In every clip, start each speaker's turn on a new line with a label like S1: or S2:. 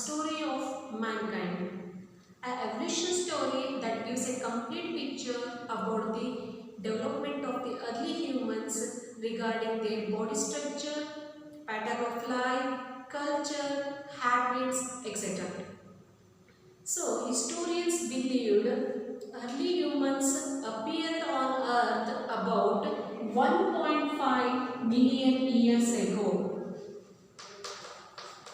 S1: story of mankind. An evolution story that gives a complete picture about the development of the early humans regarding their body structure, pattern of life, culture, habits, etc. So, historians believed early humans appeared on Earth about 1.5 million years ago.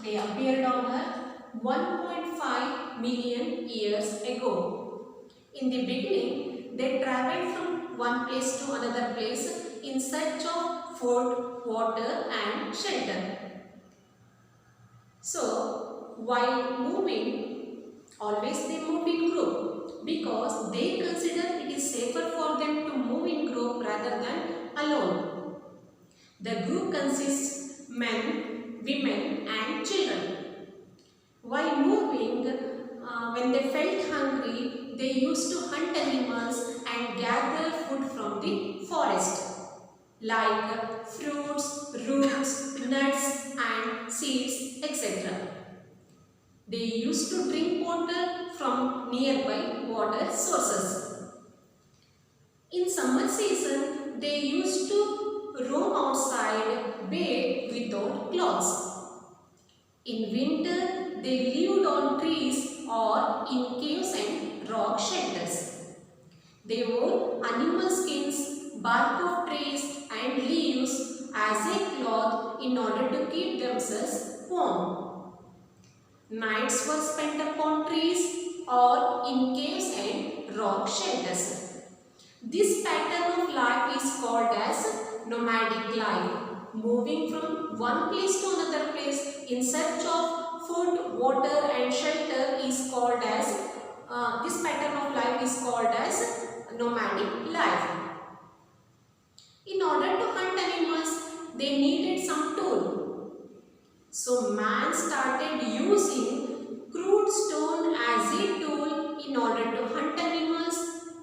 S1: They appeared on Earth 1.5 million years ago. In the beginning, they traveled from one place to another place in search of food, water and shelter. So, while moving, always they moved in group because they consider it is safer for them to move in group rather than alone. The group consists men, women and children. While moving, when they felt hungry, they used to hunt animals and gather food from the forest like fruits, roots, nuts and seeds, etc. They used to drink water from nearby water sources. In summer season, they used to roam outside bathed without clothes. In winter, they lived on trees or in caves and rock shelters. They wore animal skins, bark of trees and leaves as a cloth in order to keep themselves warm. Nights were spent upon trees or in caves and rock shelters. This pattern of life is called as nomadic life. Moving from one place to another place in search of food, water and shelter is called as, this pattern of life is called as nomadic life. In order to hunt animals, they needed some tool. So man started using crude stone as a tool in order to hunt animals,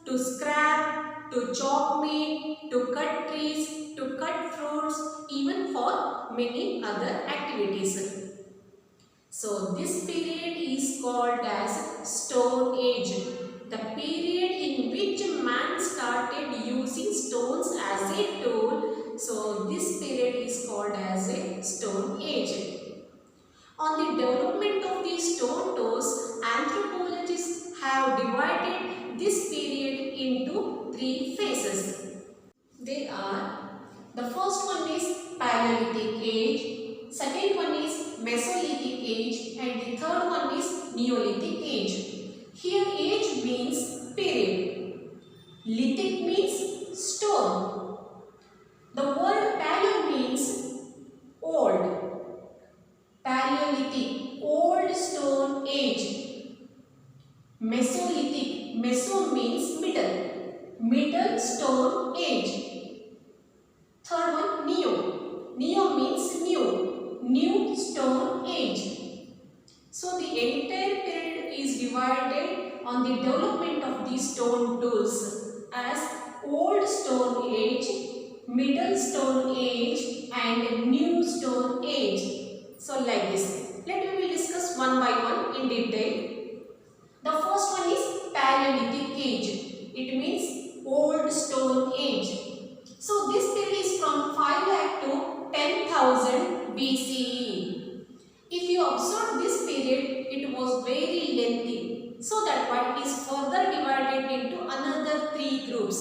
S1: to scrap, to chop meat, to cut trees, to cut fruits, even for many other activities. So this period is called as Stone Age, the period in which man started using stones as a tool. So this period is called as a Stone Age. On the development of these stone tools, anthropologists have divided this period into three phases. They are, the first one is Paleolithic Age, second one is Mesolithic Age and the third one is Neolithic Age. Here age means period. Lithic means stone. The word paleo means old. Paleolithic, old stone age. Mesolithic, meso means middle. Middle stone age. Third one, neo. Neo means new. New stone age. So the entire period is divided on the development of these stone tools as old stone age, middle stone age and new stone age. So like this. Let me discuss one by one in detail. The first one is Paleolithic Age. It means old stone age. So this period is from 5 lakh to 10,000 BCE. If you observe this period, it was very lengthy. So that why it is further divided into another three groups.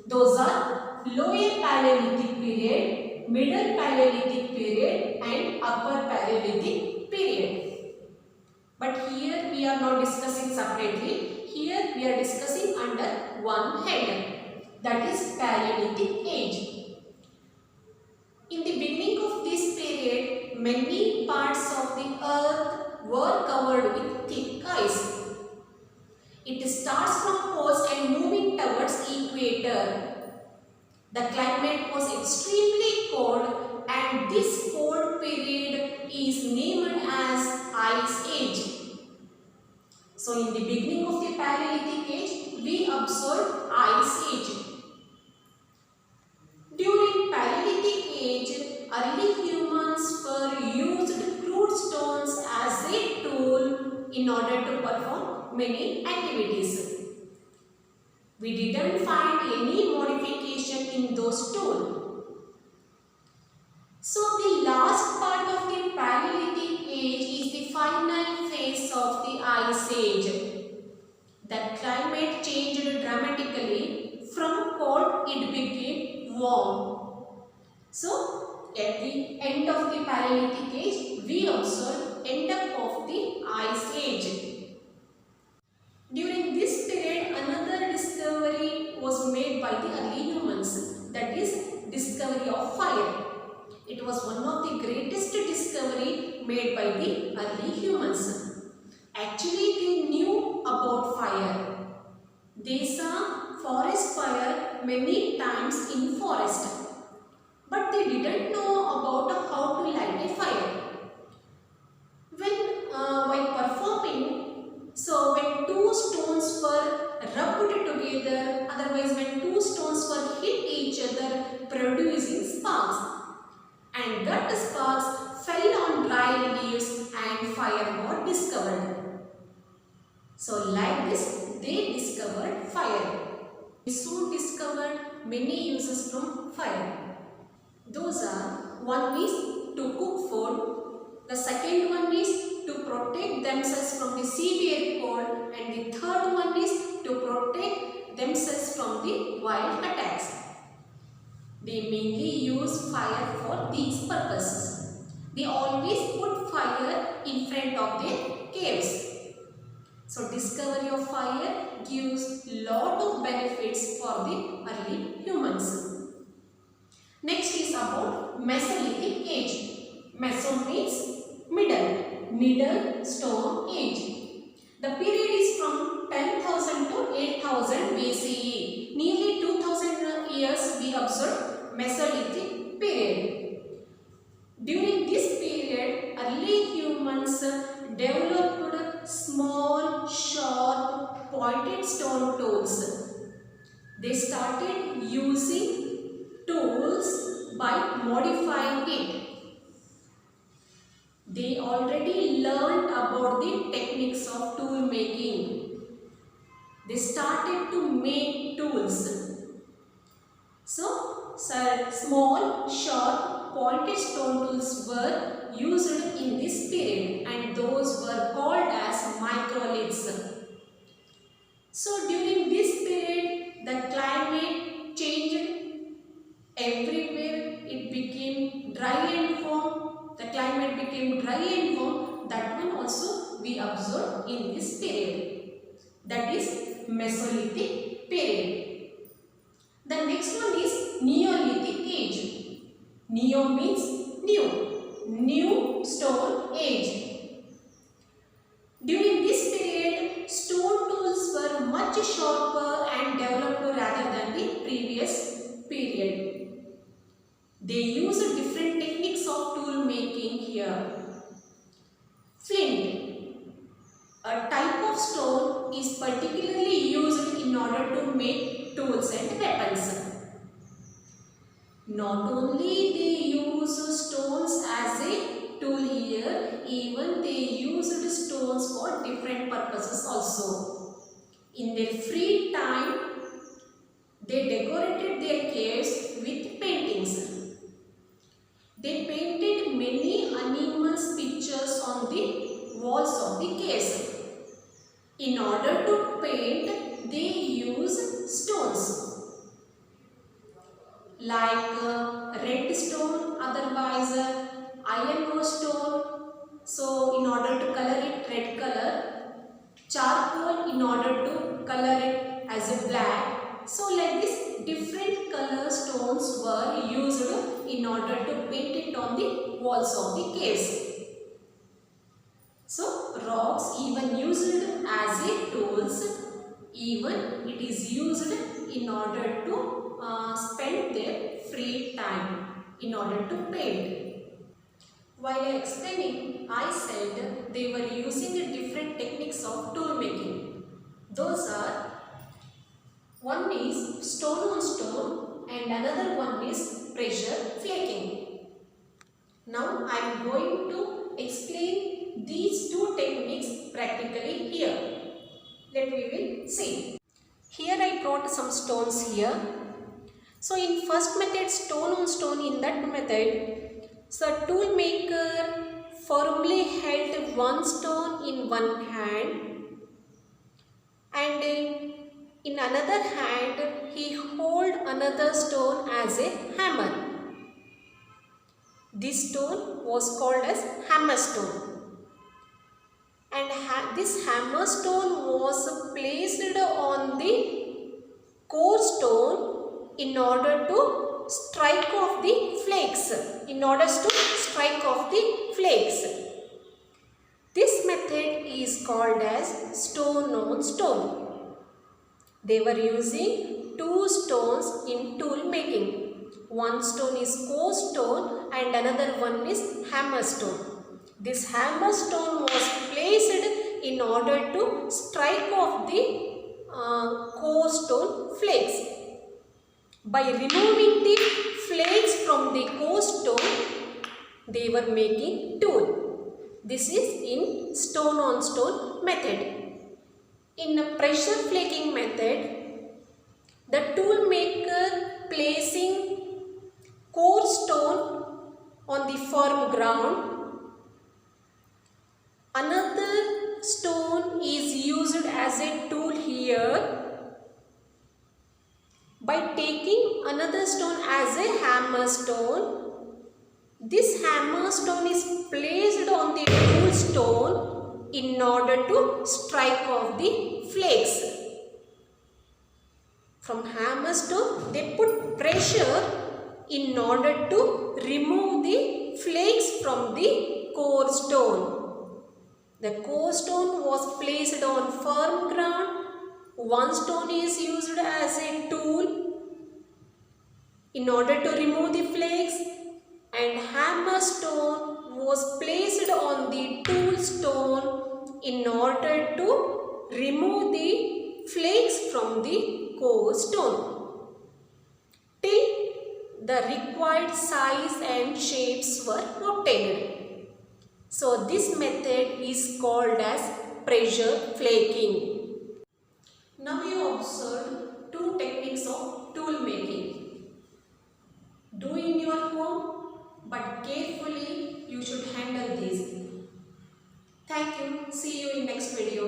S1: Those are Lower Paleolithic period, Middle Paleolithic period and Upper Paleolithic period. But here we are not discussing separately. Here we are discussing under one head. That is Paleolithic Age. In the beginning of this period, many parts of the earth were covered with thick ice. It starts from poles and moving towards equator. The climate was extremely cold and this cold period is named as Ice Age. So in the beginning of the Paleolithic Age, we observed Ice Age. During Paleolithic Age, early humans were used crude stones as a tool many activities. We didn't find any modification in those tools. So the last part of the Paleolithic age is the final phase of the Ice Age. The climate changed dramatically. From cold it became warm. So at the end of the Paleolithic age, we observe end up of the Ice Age. During this period, another discovery was made by the early humans, that is discovery of fire. It was one of the greatest discovery made by the early humans. Actually, they knew about fire. They saw forest fire many times in forest, but they didn't know about how to light a fire. While performing, so when two stones were rubbed together, otherwise when two stones were hit each other, producing sparks, and that sparks fell on dry leaves and fire got discovered. So like this, they discovered fire. They soon discovered many uses from fire. Those are, one is to cook food, the second one is to protect themselves from the severe cold, and the third one is to protect themselves from the wild attacks. They mainly use fire for these purposes. They always put fire in front of their caves. So discovery of fire gives lot of benefits for the early humans. Next is about Mesolithic Age. Meso means middle stone age. The period is from 10,000 to 8,000 BCE. Nearly 2,000 years we observe Mesolithic period. During this period, early humans developed small, sharp, pointed stone tools. They started using tools by modifying it. They already learned about the techniques of tool making. They started to make tools. So, small, sharp, pointed stone tools were used in this period, and those were called as microliths. So, during this period, the climate changed everywhere. It became dry and warm. The climate became dry and warm. That one also we observe in this period. That is Mesolithic period. The next one is Neolithic Age. Neo means new stone age. During this period, stone tools were much sharper and developed rather than the previous period. They used different techniques of tool making here. Flint, a type of stone, is particularly used in order to make tools and weapons. Not only they use stones as a tool here, even they used stones for different purposes also. In their free time, they decorated their caves with paintings. They painted many animals' pictures on the walls of the caves. In order to paint, they use stones like red stone, otherwise iron ore stone. So in order to color it red color, charcoal in order to color it as a black. So like this, different color stones were used in order to paint it on the walls of the caves. So rocks even used as a tools, even it is used in order to spend their free time in order to paint. While explaining, I said they were using different techniques of tool making. Those are, one is stone on stone and another one is pressure flaking. Now I am going to explain these two techniques practically here. method we will see. Here I brought some stones here. So in first method, stone on stone, in that method, so tool maker firmly held one stone in one hand and in another hand he hold another stone as a hammer. This stone was called as hammer stone, and this hammer stone was placed on the core stone in order to strike off the flakes. This method is called as stone on stone. They were using two stones in tool making. One stone is core stone and another one is hammer stone. This hammer stone was placed in order to strike off the core stone flakes. By removing the flakes from the core stone, they were making tool. This is in stone on stone method. In a pressure flaking method, the tool maker placing core stone on the firm ground, another stone is used as a tool here. By taking another stone as a hammer stone, this hammer stone is placed on the tool stone in order to strike off the flakes. From hammer stone, they put pressure in order to remove the flakes from the core stone. The core stone was placed on firm ground. One stone is used as a tool in order to remove the flakes, and hammer stone was placed on the tool stone in order to remove the flakes from the core stone till the required size and shapes were obtained. So this method is called as pressure flaking. Now you observed two techniques of tool making. Do in your home, but carefully you should handle these. Thank you. See you in next video.